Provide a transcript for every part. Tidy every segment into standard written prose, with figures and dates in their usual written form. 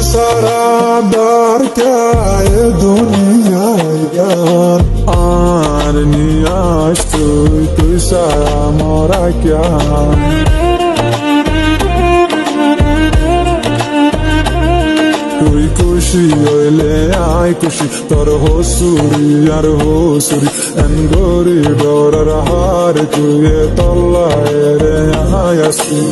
সারা দরকার দুনিয়ায় গান আর নিয়াস তুই সারা মরা কেন তুই খুশি হইলে আয় খুশি তোর হসুরি আর হসুরি এন গরি ডরার হার তুই তল্লায় রে আয়াসি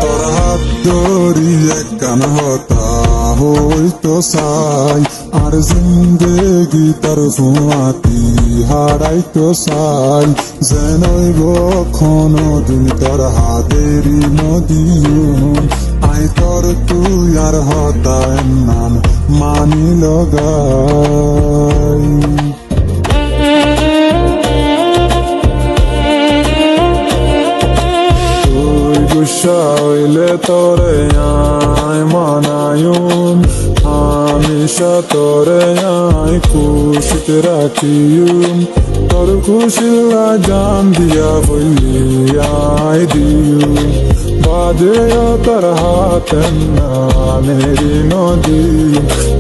তোর হাত ধরিয়ে কান হতা হইতো সাই আর জিন্দেগি তার ফুয়াতি হারাইতো সাই যেনইব দিন তোর হাতেরি মদিয়ুম আই তোর তুই আর হতায় নাম মানি লগাই তুই গুসা হইলে তোরে আয় মানায়ুম হামেশা তোরে আয় খুশিতে রাখিয়ুম তোর খুশিলা জান দিয়া বললি আয় দিয়ুম বাজেও তোর হাতের নামেরি নদী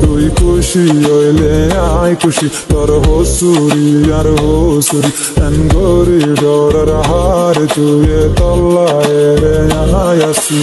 তুই খুশি হইলে আয় খুশি তোর হসুরি আর হসুরি এন গরি ডরার হার তুই তল্লায় রে আয়াসি